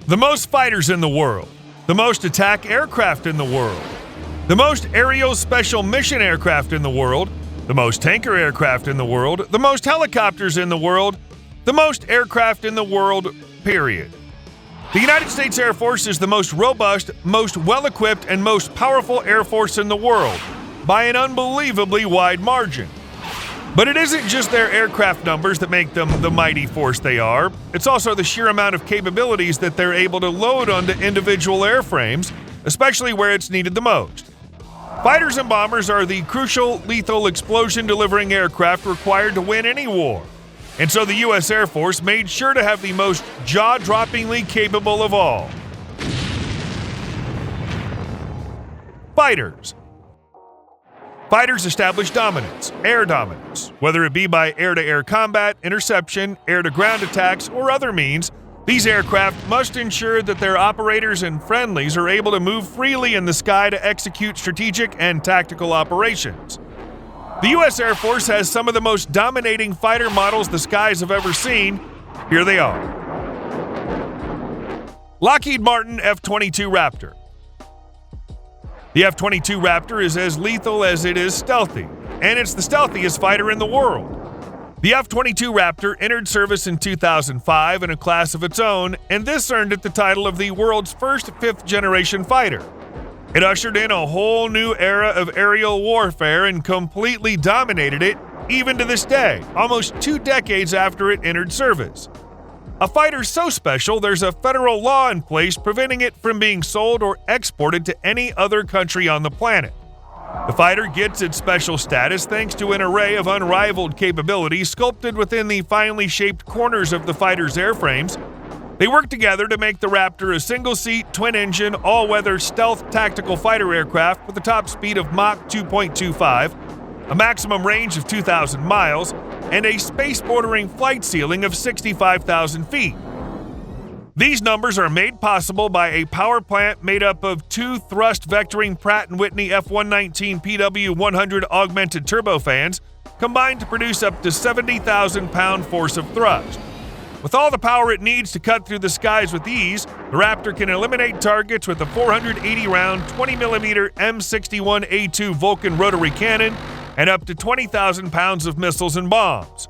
The most fighters in the world. The most attack aircraft in the world. The most aerial special mission aircraft in the world. The most tanker aircraft in the world. The most helicopters in the world. The most aircraft in the world, period. The United States Air Force is the most robust, most well-equipped, and most powerful Air Force in the world, by an unbelievably wide margin. But it isn't just their aircraft numbers that make them the mighty force they are. It's also the sheer amount of capabilities that they're able to load onto individual airframes, especially where it's needed the most. Fighters and bombers are the crucial, lethal, explosion-delivering aircraft required to win any war. And so the U.S. Air Force made sure to have the most jaw-droppingly capable of all. Fighters. Fighters establish dominance, air dominance. Whether it be by air-to-air combat, interception, air-to-ground attacks, or other means, these aircraft must ensure that their operators and friendlies are able to move freely in the sky to execute strategic and tactical operations. The U.S. Air Force has some of the most dominating fighter models the skies have ever seen. Here they are. Lockheed Martin F-22 Raptor. The F-22 Raptor is as lethal as it is stealthy, and it's the stealthiest fighter in the world. The F-22 Raptor entered service in 2005 in a class of its own, and this earned it the title of the world's first fifth-generation fighter. It ushered in a whole new era of aerial warfare and completely dominated it, even to this day, almost 2 decades after it entered service. A fighter so special, there's a federal law in place preventing it from being sold or exported to any other country on the planet. The fighter gets its special status thanks to an array of unrivaled capabilities sculpted within the finely shaped corners of the fighter's airframes. They work together to make the Raptor a single-seat, twin-engine, all-weather stealth tactical fighter aircraft with a top speed of Mach 2.25, a maximum range of 2,000 miles, and a space-bordering flight ceiling of 65,000 feet. These numbers are made possible by a power plant made up of 2 thrust-vectoring Pratt & Whitney F-119 PW100 augmented turbofans combined to produce up to 70,000-pound force of thrust. With all the power it needs to cut through the skies with ease, the Raptor can eliminate targets with a 480-round 20mm M61A2 Vulcan rotary cannon and up to 20,000 pounds of missiles and bombs.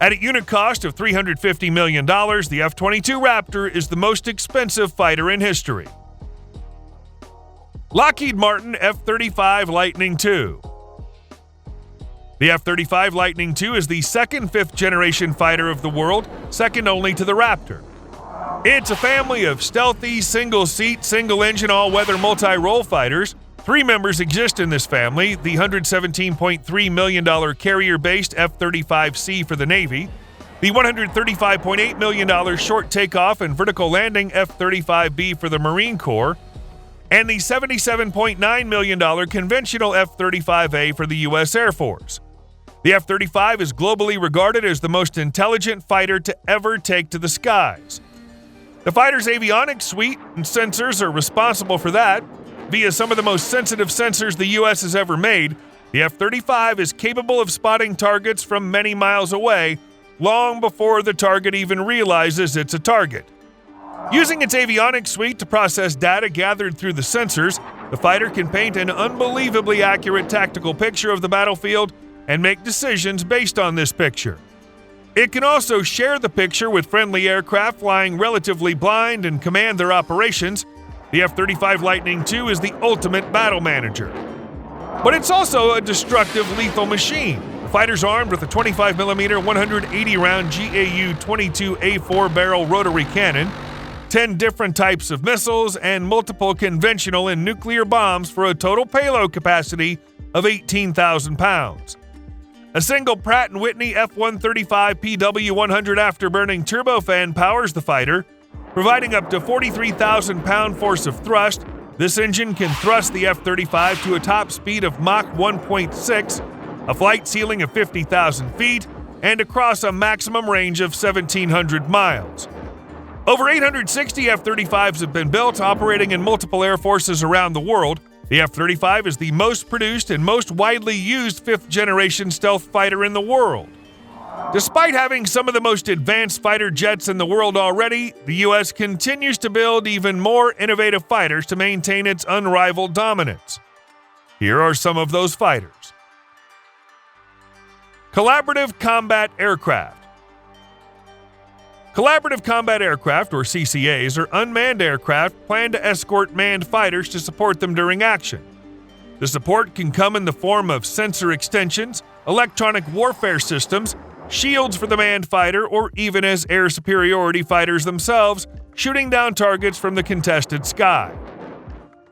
At a unit cost of $350 million, the F-22 Raptor is the most expensive fighter in history. Lockheed Martin F-35 Lightning II. The F-35 Lightning II is the second fifth-generation fighter of the world, second only to the Raptor. It's a family of stealthy, single-seat, single-engine, all-weather, multi-role fighters. 3 members exist in this family: the $117.3 million carrier-based F-35C for the Navy, the $135.8 million short takeoff and vertical landing F-35B for the Marine Corps, and the $77.9 million conventional F-35A for the U.S. Air Force. The F-35 is globally regarded as the most intelligent fighter to ever take to the skies. The fighter's avionics suite and sensors are responsible for that. Via some of the most sensitive sensors the U.S. has ever made, the F-35 is capable of spotting targets from many miles away, long before the target even realizes it's a target. Using its avionics suite to process data gathered through the sensors, the fighter can paint an unbelievably accurate tactical picture of the battlefield and make decisions based on this picture. It can also share the picture with friendly aircraft flying relatively blind and command their operations. The F-35 Lightning II is the ultimate battle manager. But it's also a destructive, lethal machine. The fighter's armed with a 25mm 180-round GAU-22 A4 barrel rotary cannon, 10 different types of missiles, and multiple conventional and nuclear bombs for a total payload capacity of 18,000 pounds. A single Pratt & Whitney F-135 PW100 afterburning turbofan powers the fighter, providing up to 43,000-pound force of thrust. This engine can thrust the F-35 to a top speed of Mach 1.6, a flight ceiling of 50,000 feet, and across a maximum range of 1,700 miles. Over 860 F-35s have been built, operating in multiple air forces around the world. The F-35 is the most produced and most widely used fifth-generation stealth fighter in the world. Despite having some of the most advanced fighter jets in the world already, the U.S. continues to build even more innovative fighters to maintain its unrivaled dominance. Here are some of those fighters. Collaborative Combat Aircraft. Collaborative Combat Aircraft, or CCAs, are unmanned aircraft planned to escort manned fighters to support them during action. The support can come in the form of sensor extensions, electronic warfare systems, shields for the manned fighter, or even as air superiority fighters themselves, shooting down targets from the contested sky.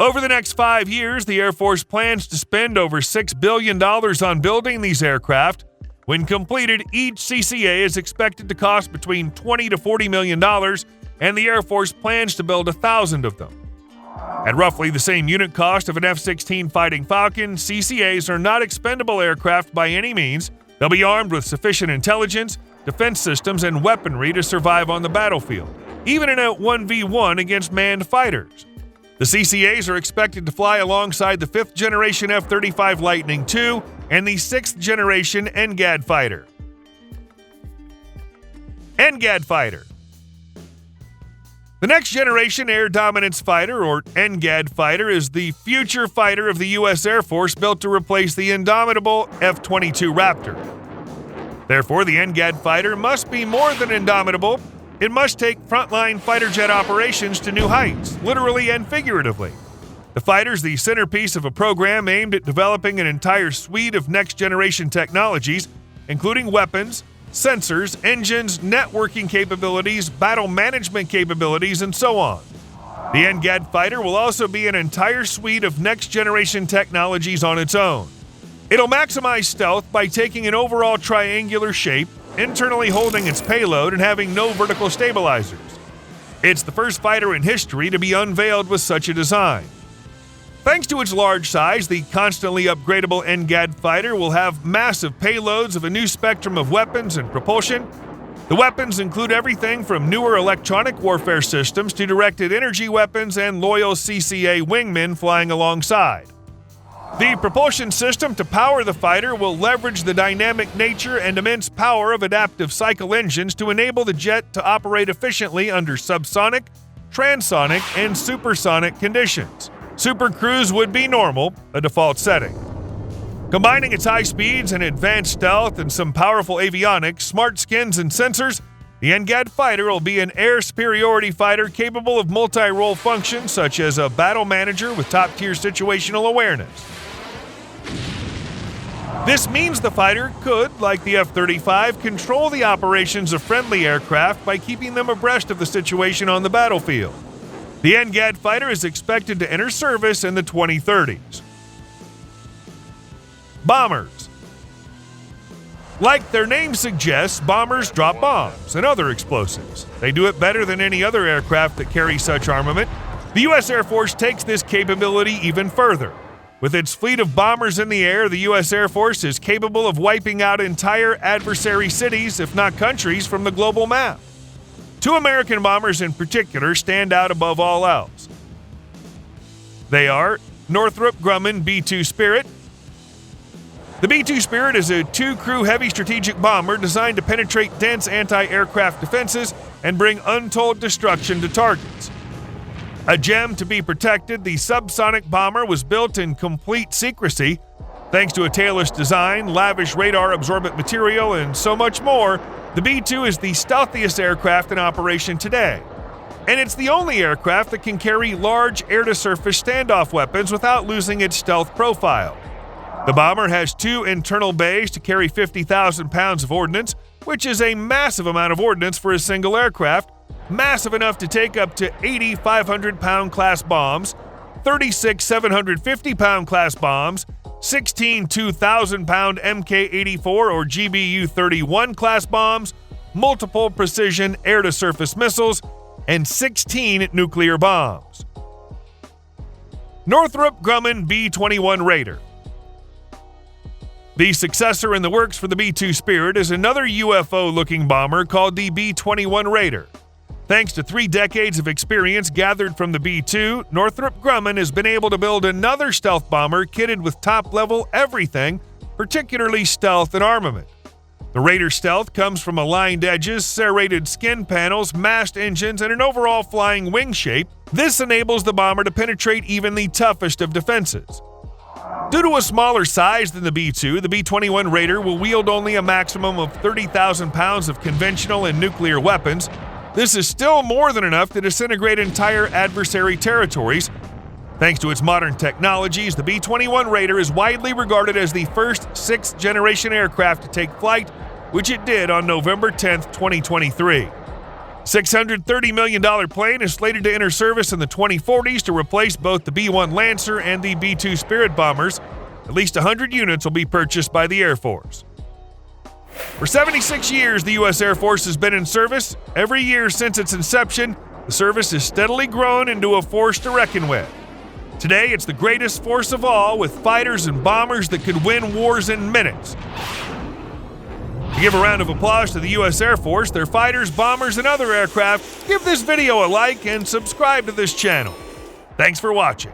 Over the next 5 years, the Air Force plans to spend over $6 billion on building these aircraft. When completed, each CCA is expected to cost between $20 to $40 million, and the Air Force plans to build 1,000 of them. At roughly the same unit cost of an F-16 Fighting Falcon, CCAs are not expendable aircraft by any means. They'll be armed with sufficient intelligence, defense systems, and weaponry to survive on the battlefield, even in a 1v1 against manned fighters. The CCAs are expected to fly alongside the 5th generation F-35 Lightning II and the 6th generation NGAD fighter. NGAD fighter. The Next Generation Air Dominance Fighter, or NGAD fighter, is the future fighter of the U.S. Air Force built to replace the indomitable F-22 Raptor. Therefore, the NGAD fighter must be more than indomitable. It must take frontline fighter jet operations to new heights, literally and figuratively. The fighter is the centerpiece of a program aimed at developing an entire suite of next-generation technologies, including weapons, sensors, engines, networking capabilities, battle management capabilities, and so on. The NGAD fighter will also be an entire suite of next-generation technologies on its own. It'll maximize stealth by taking an overall triangular shape, internally holding its payload, and having no vertical stabilizers. It's the first fighter in history to be unveiled with such a design. Thanks to its large size, the constantly upgradable NGAD fighter will have massive payloads of a new spectrum of weapons and propulsion. The weapons include everything from newer electronic warfare systems to directed energy weapons and loyal CCA wingmen flying alongside. The propulsion system to power the fighter will leverage the dynamic nature and immense power of adaptive cycle engines to enable the jet to operate efficiently under subsonic, transonic, and supersonic conditions. Super cruise would be normal, a default setting. Combining its high speeds and advanced stealth and some powerful avionics, smart skins, and sensors, the NGAD fighter will be an air superiority fighter capable of multi-role functions such as a battle manager with top-tier situational awareness. This means the fighter could, like the F-35, control the operations of friendly aircraft by keeping them abreast of the situation on the battlefield. The NGAD fighter is expected to enter service in the 2030s. Bombers. Like their name suggests, bombers drop bombs and other explosives. They do it better than any other aircraft that carry such armament. The U.S. Air Force takes this capability even further. With its fleet of bombers in the air, the U.S. Air Force is capable of wiping out entire adversary cities, if not countries, from the global map. 2 American bombers in particular stand out above all else. They are Northrop Grumman B-2 Spirit. The B-2 Spirit is a 2-crew heavy strategic bomber designed to penetrate dense anti-aircraft defenses and bring untold destruction to targets. A gem to be protected, the subsonic bomber was built in complete secrecy. Thanks to a tailless design, lavish radar-absorbent material, and so much more, the B-2 is the stealthiest aircraft in operation today. And it's the only aircraft that can carry large air-to-surface standoff weapons without losing its stealth profile. The bomber has 2 internal bays to carry 50,000 pounds of ordnance, which is a massive amount of ordnance for a single aircraft, massive enough to take up to 80 500-pound class bombs, 36 750-pound class bombs, 16 2,000-pound Mk-84 or GBU-31 class bombs, multiple precision air-to-surface missiles, and 16 nuclear bombs. Northrop Grumman B-21 Raider. The successor in the works for the B-2 Spirit is another UFO-looking bomber called the B-21 Raider. Thanks to 3 decades of experience gathered from the B-2, Northrop Grumman has been able to build another stealth bomber kitted with top-level everything, particularly stealth and armament. The Raider stealth comes from aligned edges, serrated skin panels, mast engines, and an overall flying wing shape. This enables the bomber to penetrate even the toughest of defenses. Due to a smaller size than the B-2, the B-21 Raider will wield only a maximum of 30,000 pounds of conventional and nuclear weapons. This is still more than enough to disintegrate entire adversary territories. Thanks to its modern technologies, the B-21 Raider is widely regarded as the first sixth-generation aircraft to take flight, which it did on November 10, 2023. $630 million plane is slated to enter service in the 2040s to replace both the B-1 Lancer and the B-2 Spirit bombers. At least 100 units will be purchased by the Air Force. For 76 years, the U.S. Air Force has been in service. Every year since its inception, the service has steadily grown into a force to reckon with. Today, it's the greatest force of all, with fighters and bombers that could win wars in minutes. To give a round of applause to the U.S. Air Force, their fighters, bombers, and other aircraft, give this video a like and subscribe to this channel. Thanks for watching.